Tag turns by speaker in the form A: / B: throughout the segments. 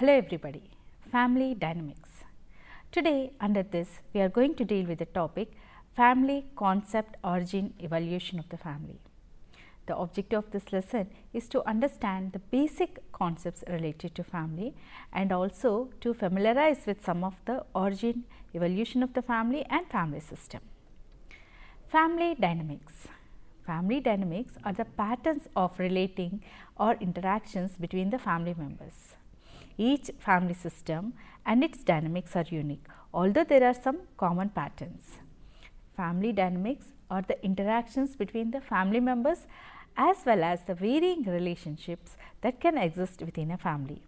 A: Hello everybody, family dynamics. Today under this we are going to deal with the topic family concept, origin, evolution of the family. The objective of this lesson is to understand the basic concepts related to family and also to familiarize with some of the origin, evolution of the family and family system. Family dynamics. Family dynamics are the patterns of relating or interactions between the family members. Each family system and its dynamics are unique, although there are some common patterns. Family dynamics are the interactions between the family members as well as the varying relationships that can exist within a family.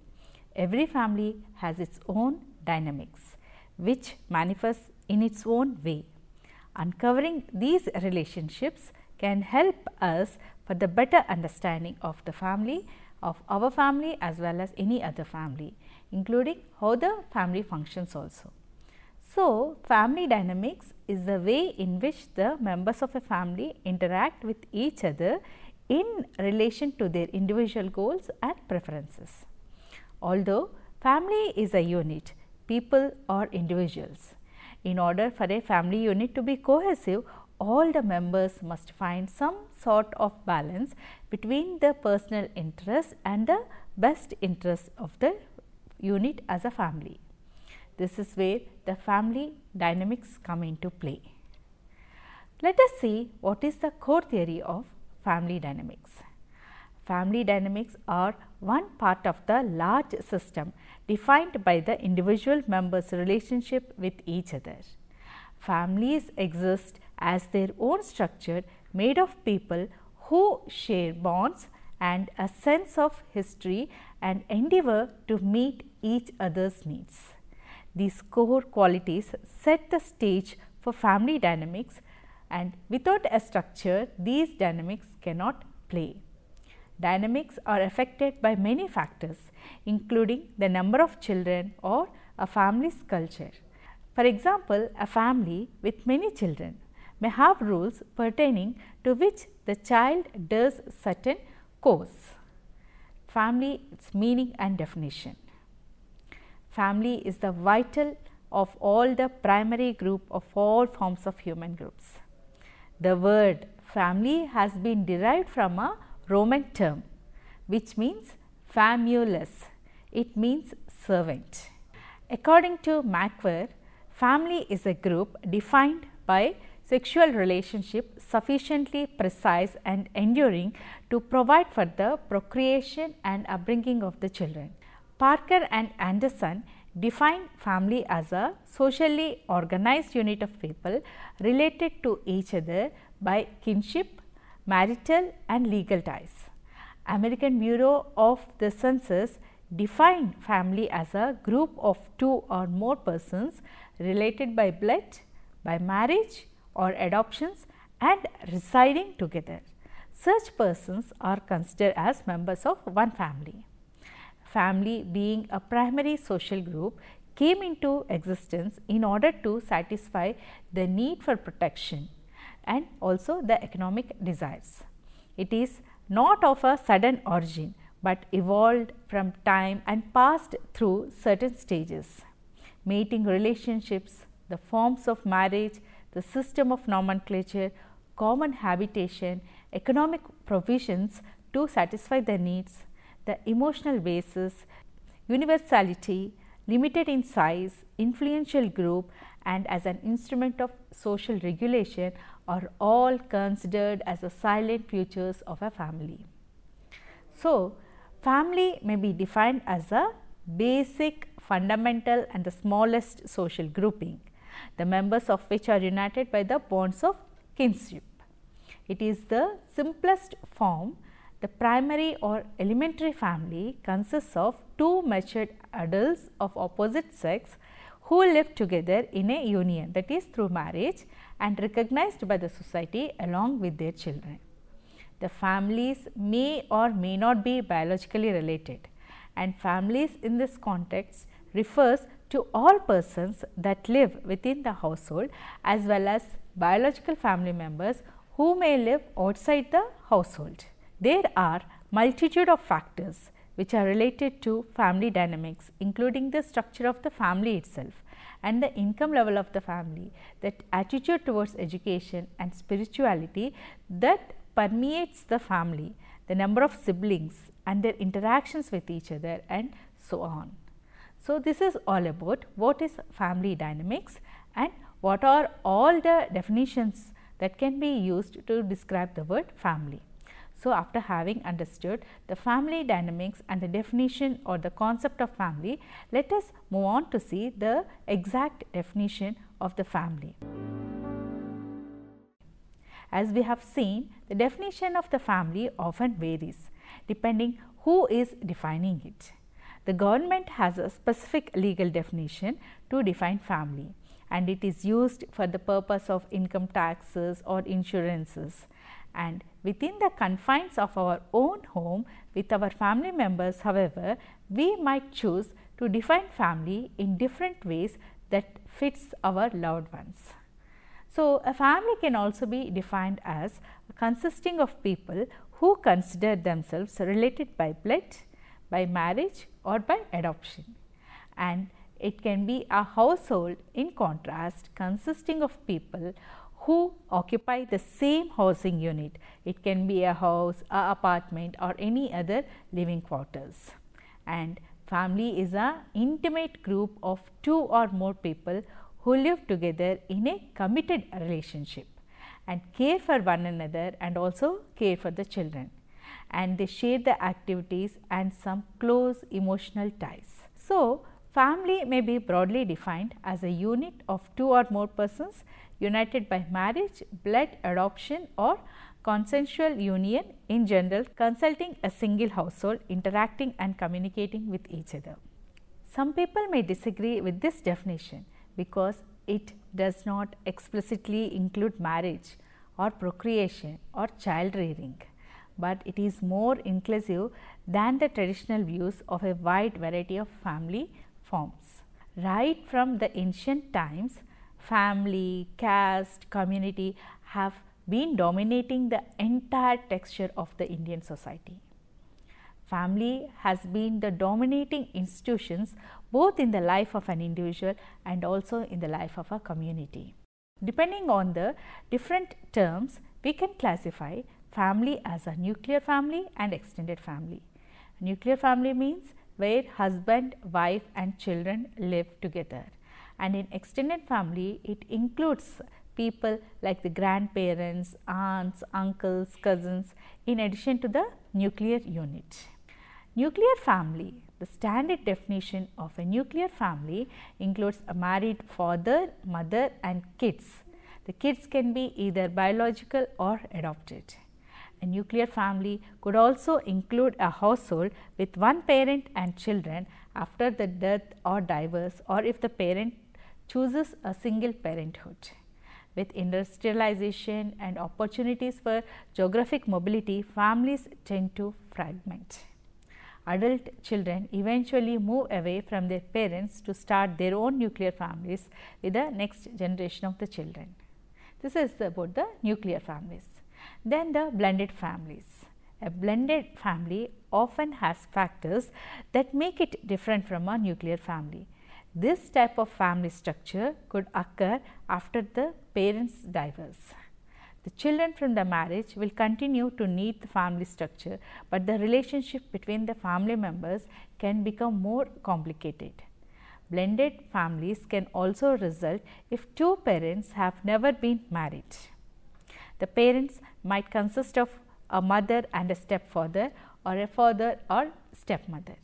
A: Every family has its own dynamics, which manifests in its own way. Uncovering these relationships can help us for the better understanding of the family, of our family as well as any other family, including how the family functions also. So, family dynamics is the way in which the members of a family interact with each other in relation to their individual goals and preferences. Although family is a unit, people are individuals. In order for a family unit to be cohesive, all the members must find some sort of balance between the personal interest and the best interest of the unit as a family. This is where the family dynamics come into play. Let us see what is the core theory of family dynamics. Family dynamics are one part of the large system defined by the individual members' relationship with each other. Families exist as their own structure made of people who share bonds and a sense of history and endeavor to meet each other's needs. These core qualities set the stage for family dynamics, and without a structure, these dynamics cannot play. Dynamics are affected by many factors, including the number of children or a family's culture. For example, a family with many children may have rules pertaining to which the child does certain chores. Family, its meaning and definition. Family is the vital of all the primary group of all forms of human groups. The word family has been derived from a Roman term which means famulus. It means servant. According to Macquer, family is a group defined by sexual relationship sufficiently precise and enduring to provide for the procreation and upbringing of the children. Parker and Anderson define family as a socially organized unit of people related to each other by kinship, marital and legal ties. American Bureau of the Census define family as a group of two or more persons related by blood, by marriage or adoptions and residing together. Such persons are considered as members of one family. Family, being a primary social group, came into existence in order to satisfy the need for protection and also the economic desires. It is not of a sudden origin, but evolved from time and passed through certain stages. Mating relationships, the forms of marriage, the system of nomenclature, common habitation, economic provisions to satisfy the needs, the emotional basis, universality, limited in size, influential group and as an instrument of social regulation are all considered as the silent features of a family. So, family may be defined as a basic, fundamental and the smallest social grouping, the members of which are united by the bonds of kinship. It is the simplest form. The primary or elementary family consists of two matured adults of opposite sex who live together in a union, that is through marriage and recognized by the society along with their children. The families may or may not be biologically related, and families in this context refers to all persons that live within the household as well as biological family members who may live outside the household. There are multitude of factors which are related to family dynamics, including the structure of the family itself and the income level of the family, that attitude towards education and spirituality that permeates the family, the number of siblings and their interactions with each other, and so on. So, this is all about what is family dynamics and what are all the definitions that can be used to describe the word family. So, after having understood the family dynamics and the definition or the concept of family, let us move on to see the exact definition of the family. As we have seen, the definition of the family often varies depending who is defining it. The government has a specific legal definition to define family, and it is used for the purpose of income taxes or insurances. And within the confines of our own home with our family members, however, we might choose to define family in different ways that fits our loved ones. So, a family can also be defined as consisting of people who consider themselves related by blood, by marriage or by adoption, and it can be a household in contrast consisting of people who occupy the same housing unit. It can be a house, a apartment or any other living quarters. And family is an intimate group of two or more people who live together in a committed relationship and care for one another and also care for the children, and they share the activities and some close emotional ties. So, family may be broadly defined as a unit of two or more persons united by marriage, blood, adoption or consensual union, in general consulting a single household, interacting and communicating with each other. Some people may disagree with this definition because it does not explicitly include marriage or procreation or child rearing, but it is more inclusive than the traditional views of a wide variety of family forms. Right from the ancient times, family, caste, community have been dominating the entire texture of the Indian society. Family has been the dominating institutions both in the life of an individual and also in the life of a community. Depending on the different terms, we can classify family as a nuclear family and extended family. Nuclear family means where husband, wife and children live together, and in extended family it includes people like the grandparents, aunts, uncles, cousins, in addition to the nuclear unit. Nuclear family, the standard definition of a nuclear family includes a married father, mother and kids. The kids can be either biological or adopted. A nuclear family could also include a household with one parent and children after the death or divorce, or if the parent chooses a single parenthood. With industrialization and opportunities for geographic mobility, families tend to fragment. Adult children eventually move away from their parents to start their own nuclear families with the next generation of the children. This is about the nuclear families. Then the blended families. A blended family often has factors that make it different from a nuclear family. This type of family structure could occur after the parents divorce. The children from the marriage will continue to need the family structure, but the relationship between the family members can become more complicated. Blended families can also result if two parents have never been married. The parents might consist of a mother and a stepfather, or a father or stepmother.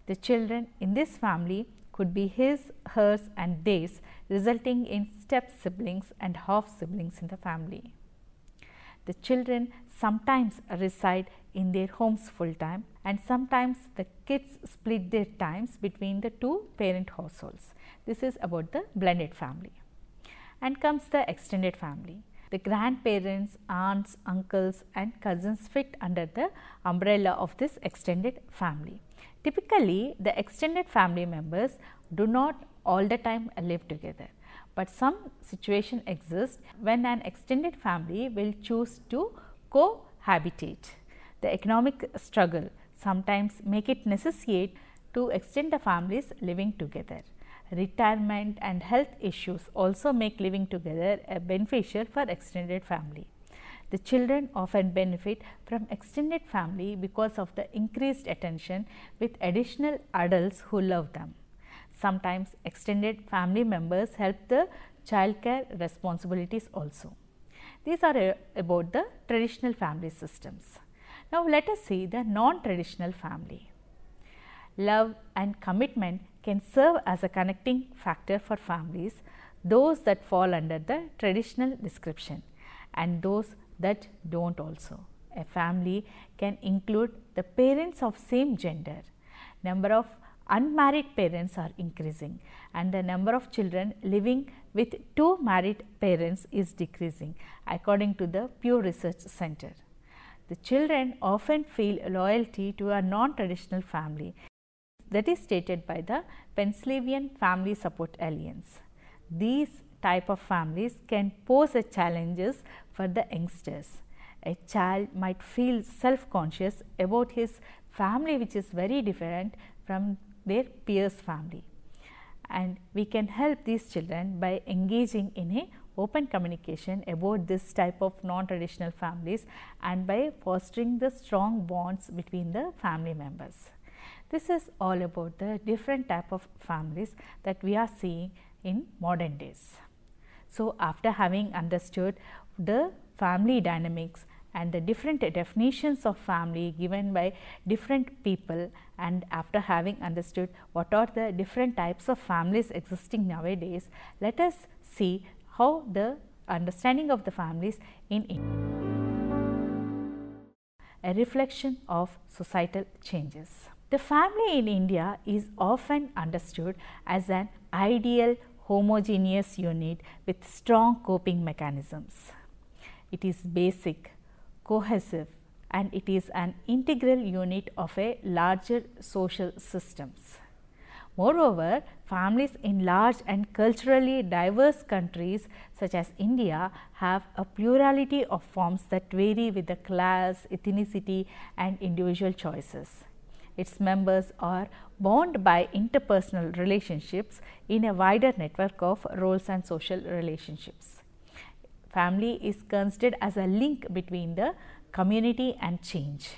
A: The children in this family could be his, hers and theirs, resulting in step siblings and half siblings in the family. The children sometimes reside in their homes full time, and sometimes the kids split their times between the two parent households. This is about the blended family. And comes the extended family. The grandparents, aunts, uncles and cousins fit under the umbrella of this extended family. Typically, the extended family members do not all the time live together, but some situation exists when an extended family will choose to cohabitate. The economic struggle, sometimes make it necessary to extend the families living together. Retirement and health issues also make living together beneficial for extended family. The children often benefit from extended family because of the increased attention with additional adults who love them. Sometimes extended family members help the childcare responsibilities also. These are about the traditional family systems. Now, let us see the non-traditional family. Love and commitment can serve as a connecting factor for families, those that fall under the traditional description and those that do not also. A family can include the parents of same gender. Number of unmarried parents are increasing and the number of children living with two married parents is decreasing according to the Pew Research Center. The children often feel loyalty to a non-traditional family, that is stated by the Pennsylvania Family Support Alliance. These type of families can pose a challenges for the youngsters. A child might feel self-conscious about his family which is very different from their peers' family, and we can help these children by engaging in a open communication about this type of non-traditional families and by fostering the strong bonds between the family members. This is all about the different type of families that we are seeing in modern days. So, after having understood the family dynamics and the different definitions of family given by different people, and after having understood what are the different types of families existing nowadays, let us see how the understanding of the families in India. A reflection of societal changes. The family in India is often understood as an ideal homogeneous unit with strong coping mechanisms. It is basic, cohesive, and it is an integral unit of a larger social systems. Moreover, families in large and culturally diverse countries such as India have a plurality of forms that vary with the class, ethnicity, and individual choices. Its members are bound by interpersonal relationships in a wider network of roles and social relationships. Family is considered as a link between the community and change.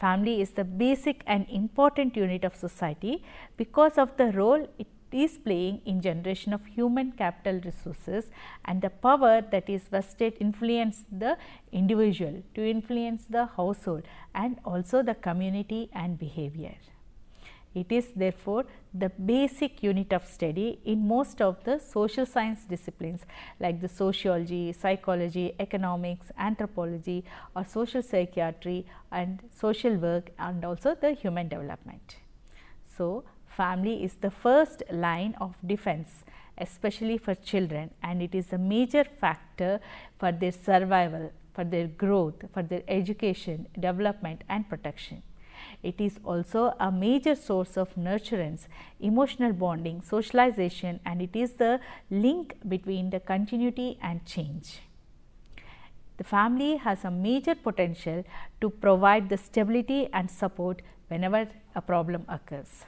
A: Family is the basic and important unit of society because of the role it is playing in generation of human capital resources and the power that is vested influence the individual to influence the household and also the community and behavior. It is therefore the basic unit of study in most of the social science disciplines like the sociology, psychology, economics, anthropology or social psychiatry and social work and also the human development. So, family is the first line of defense especially for children, and it is a major factor for their survival, for their growth, for their education, development and protection. It is also a major source of nurturance, emotional bonding, socialization, and it is the link between the continuity and change. The family has a major potential to provide the stability and support whenever a problem occurs.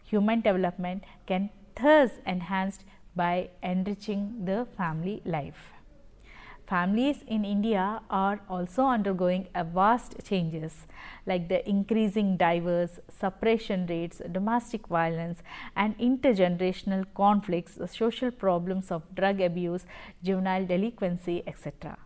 A: Human development can thus enhanced by enriching the family life. Families in India are also undergoing a vast changes like the increasing divorce, separation rates, domestic violence and intergenerational conflicts, the social problems of drug abuse, juvenile delinquency, etc.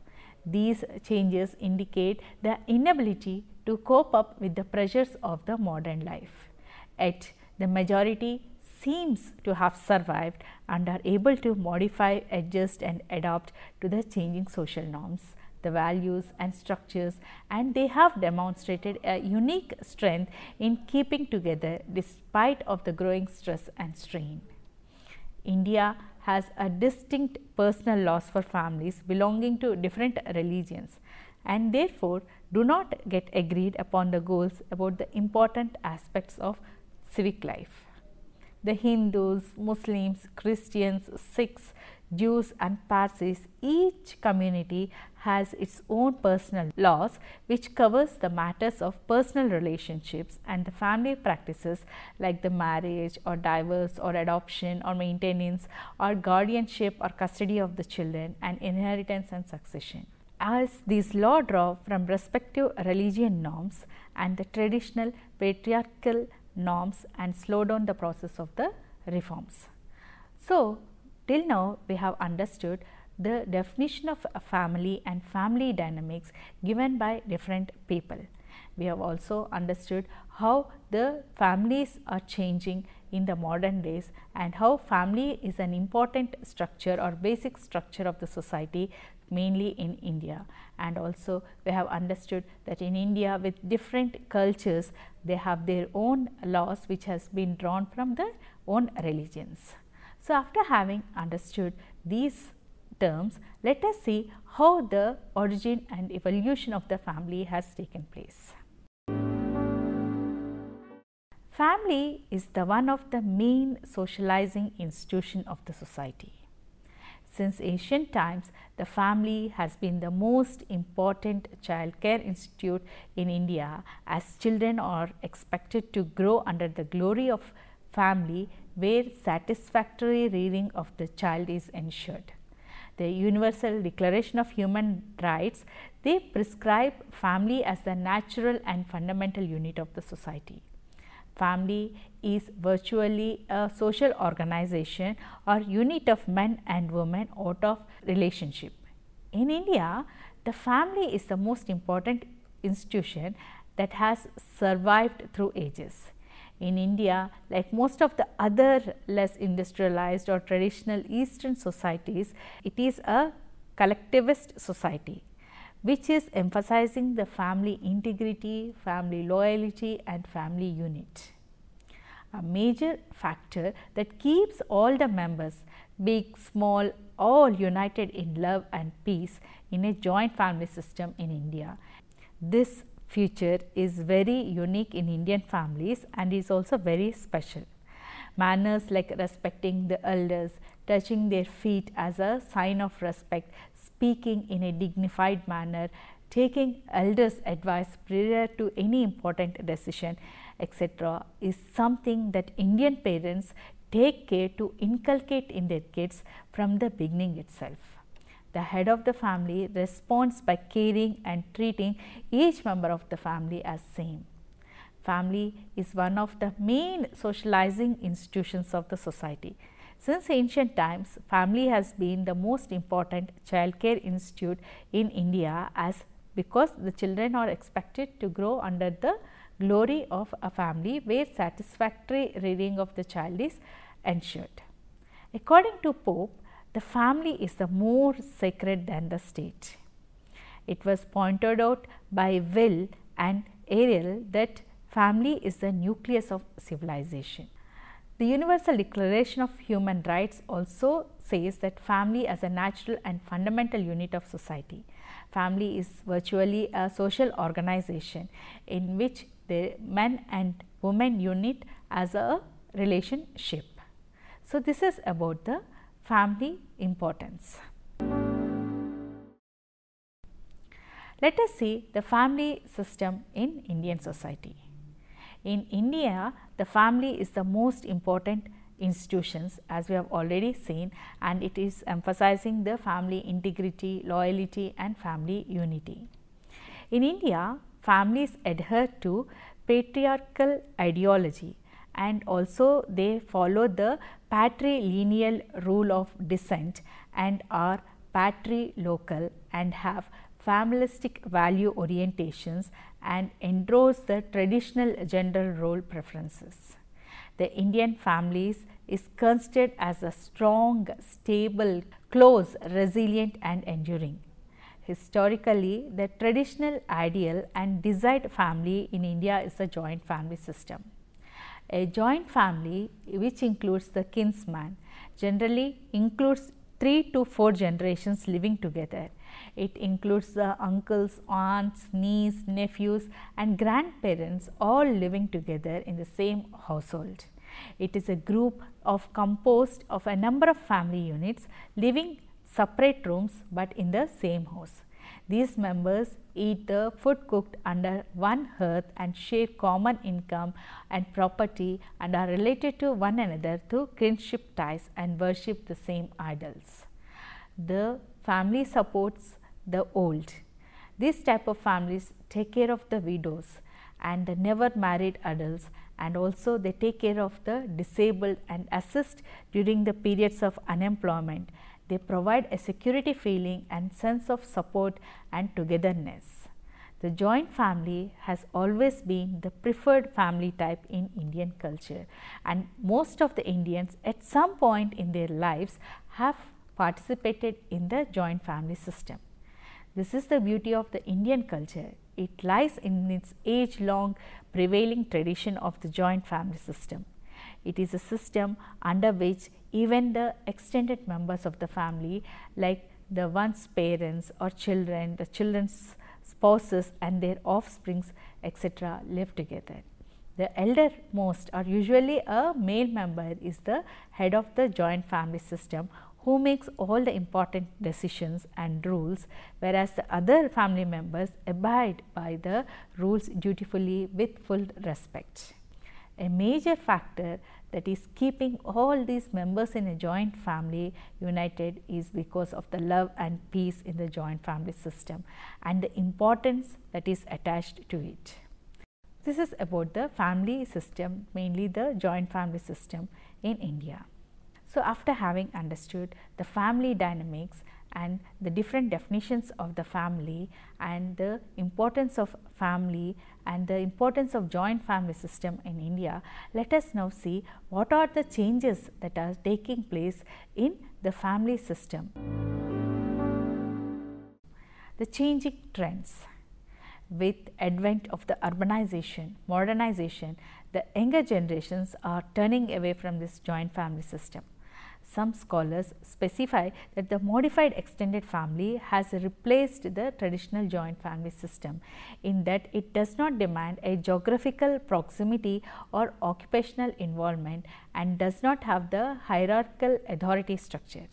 A: These changes indicate the inability to cope up with the pressures of the modern life. Yet, the majority seems to have survived and are able to modify, adjust and adapt to the changing social norms, the values and structures, and they have demonstrated a unique strength in keeping together despite of the growing stress and strain. India has a distinct personal laws for families belonging to different religions and therefore do not get agreed upon the goals about the important aspects of civic life. The Hindus, Muslims, Christians, Sikhs, Jews and Parsis, each community has its own personal laws which covers the matters of personal relationships and the family practices like the marriage or divorce or adoption or maintenance or guardianship or custody of the children and inheritance and succession. As these laws draw from respective religion norms and the traditional patriarchal norms and slow down the process of the reforms. So, till now we have understood the definition of a family and family dynamics given by different people. We have also understood how the families are changing in the modern days and how family is an important structure or basic structure of the society, mainly in India. And also we have understood that in India, with different cultures, they have their own laws which has been drawn from their own religions. So, after having understood these terms, let us see how the origin and evolution of the family has taken place. Family is the one of the main socializing institution of the society. Since ancient times, the family has been the most important child care institute in India, as children are expected to grow under the glory of family where satisfactory rearing of the child is ensured. The Universal Declaration of Human Rights, they prescribe family as the natural and fundamental unit of the society. Family is virtually a social organization or unit of men and women out of relationship. In India, the family is the most important institution that has survived through ages. In India, like most of the other less industrialized or traditional Eastern societies, it is a collectivist society which is emphasizing the family integrity, family loyalty and family unit. A major factor that keeps all the members, big, small, all united in love and peace in a joint family system in India. This feature is very unique in Indian families and is also very special. Manners like respecting the elders, touching their feet as a sign of respect, speaking in a dignified manner, taking elders' advice prior to any important decision, etc., is something that Indian parents take care to inculcate in their kids from the beginning itself. The head of the family responds by caring and treating each member of the family as same. Family is one of the main socializing institutions of the society. Since ancient times, family has been the most important child care institute in India, as because the children are expected to grow under the glory of a family where satisfactory rearing of the child is ensured. According to Pope, the family is the more sacred than the state. It was pointed out by Will and Ariel that family is the nucleus of civilization. The Universal Declaration of Human Rights also says that family as a natural and fundamental unit of society. Family is virtually a social organization in which the men and women unit as a relationship. So, this is about the family importance. Let us see the family system in Indian society. In India, the family is the most important institutions, as we have already seen, and it is emphasizing the family integrity, loyalty and family unity. In India, families adhere to patriarchal ideology and also they follow the patrilineal rule of descent and are patrilocal and have familistic value orientations and endorse the traditional gender role preferences. The Indian families is considered as a strong, stable, close, resilient and enduring. Historically, the traditional ideal and desired family in India is a joint family system. A joint family, which includes the kinsman, generally includes 3 to 4 generations living together. It includes the uncles, aunts, nieces, nephews and grandparents all living together in the same household. It is a group composed of a number of family units living separate rooms but in the same house. These members eat the food cooked under one hearth and share common income and property and are related to one another through kinship ties and worship the same idols. The family supports the old. These type of families take care of the widows and the never married adults, and also they take care of the disabled and assist during the periods of unemployment. They provide a security feeling and sense of support and togetherness. The joint family has always been the preferred family type in Indian culture, and most of the Indians at some point in their lives have participated in the joint family system. This is the beauty of the Indian culture. It lies in its age-long prevailing tradition of the joint family system. It is a system under which even the extended members of the family, like the one's parents or children, the children's spouses and their offsprings, etc., live together. The eldermost, or usually a male member, is the head of the joint family system, who makes all the important decisions and rules, whereas the other family members abide by the rules dutifully with full respect. A major factor that is keeping all these members in a joint family united is because of the love and peace in the joint family system and the importance that is attached to it. This is about the family system, mainly the joint family system in India. So, after having understood the family dynamics and the different definitions of the family and the importance of family and the importance of joint family system in India, let us now see what are the changes that are taking place in the family system. The changing trends. With advent of the urbanization, modernization, the younger generations are turning away from this joint family system. Some scholars specify that the modified extended family has replaced the traditional joint family system, in that it does not demand a geographical proximity or occupational involvement and does not have the hierarchical authority structure.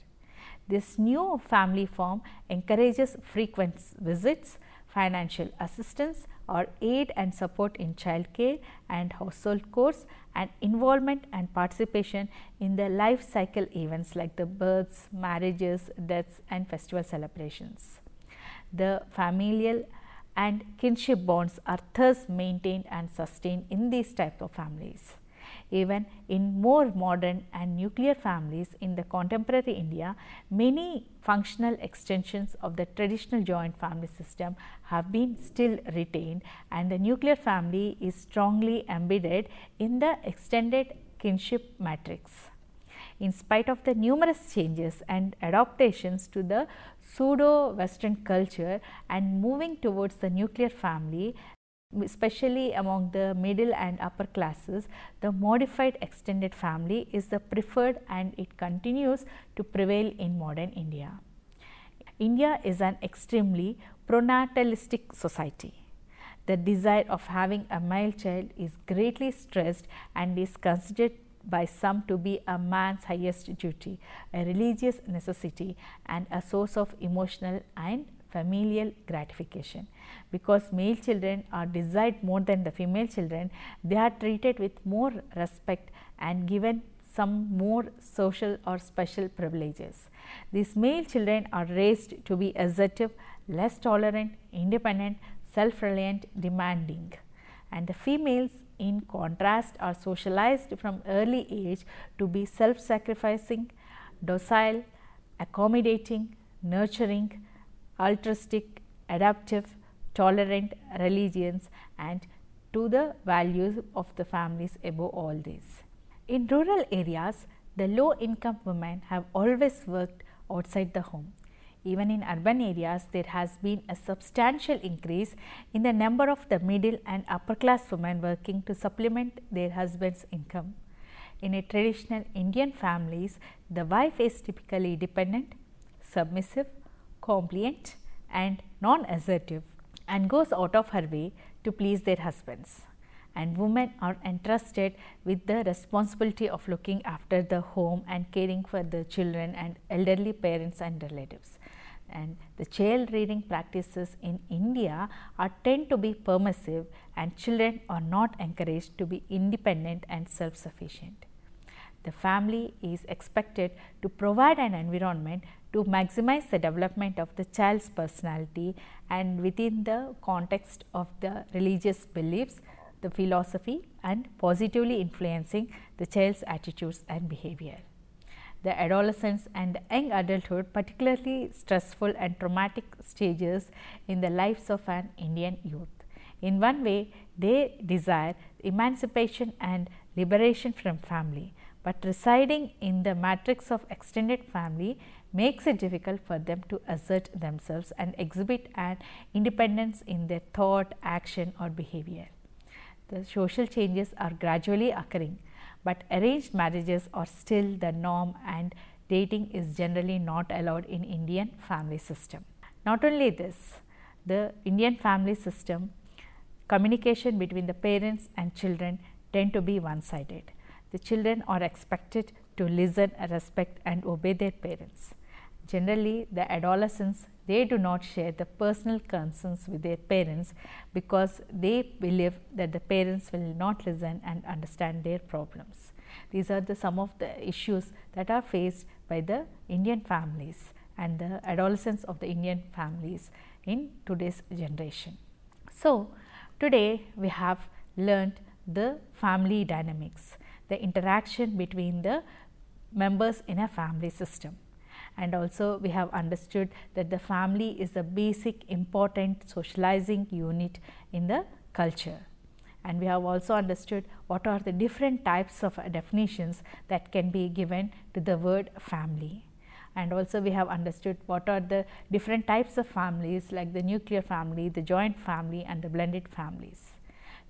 A: This new family form encourages frequent visits, financial assistance or aid and support in child care and household chores, and involvement and participation in the life cycle events like the births, marriages, deaths and festival celebrations. The familial and kinship bonds are thus maintained and sustained in these type of families. Even in more modern and nuclear families in the contemporary India, many functional extensions of the traditional joint family system have been still retained, and the nuclear family is strongly embedded in the extended kinship matrix. In spite of the numerous changes and adaptations to the pseudo-Western culture and moving towards the nuclear family, especially among the middle and upper classes, the modified extended family is the preferred and it continues to prevail in modern India. India is an extremely pronatalistic society. The desire of having a male child is greatly stressed and is considered by some to be a man's highest duty, a religious necessity and a source of emotional and familial gratification. Because male children are desired more than the female children, they are treated with more respect and given some more social or special privileges. These male children are raised to be assertive, less tolerant, independent, self-reliant, demanding, and the females in contrast are socialized from early age to be self-sacrificing, docile, accommodating, nurturing, altruistic, adaptive, tolerant, religious, and to the values of the families above all these. In rural areas, the low income women have always worked outside the home. Even in urban areas, there has been a substantial increase in the number of the middle and upper class women working to supplement their husband's income. In a traditional Indian families, the wife is typically dependent, submissive, compliant and non-assertive and goes out of her way to please their husbands. and women are entrusted with the responsibility of looking after the home and caring for the children and elderly parents and relatives. And the child rearing practices in India tend to be permissive, and children are not encouraged to be independent and self-sufficient. The family is expected to provide an environment to maximize the development of the child's personality and within the context of the religious beliefs, the philosophy, and positively influencing the child's attitudes and behavior. The adolescence and young adulthood, particularly stressful and traumatic stages in the lives of an Indian youth. In one way, they desire emancipation and liberation from family, but residing in the matrix of extended family makes it difficult for them to assert themselves and exhibit an independence in their thought, action, or behavior. The social changes are gradually occurring, but arranged marriages are still the norm and dating is generally not allowed in Indian family system. Not only this, the Indian family system, communication between the parents and children tend to be one-sided. The children are expected to listen, respect and obey their parents. Generally, the adolescents, they do not share the personal concerns with their parents because they believe that the parents will not listen and understand their problems. These are some of the issues that are faced by the Indian families and the adolescents of the Indian families in today's generation. So, today we have learned the family dynamics, the interaction between the members in a family system. And also we have understood that the family is a basic important socializing unit in the culture. And we have also understood what are the different types of definitions that can be given to the word family. And also we have understood what are the different types of families like the nuclear family, the joint family and the blended families.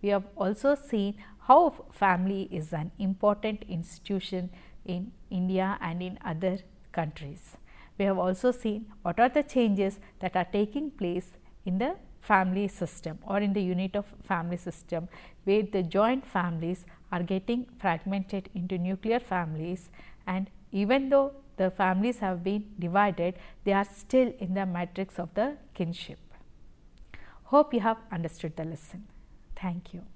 A: We have also seen how family is an important institution in India and in other countries. We have also seen what are the changes that are taking place in the family system or in the unit of family system, where the joint families are getting fragmented into nuclear families, and even though the families have been divided, they are still in the matrix of the kinship. Hope you have understood the lesson. Thank you.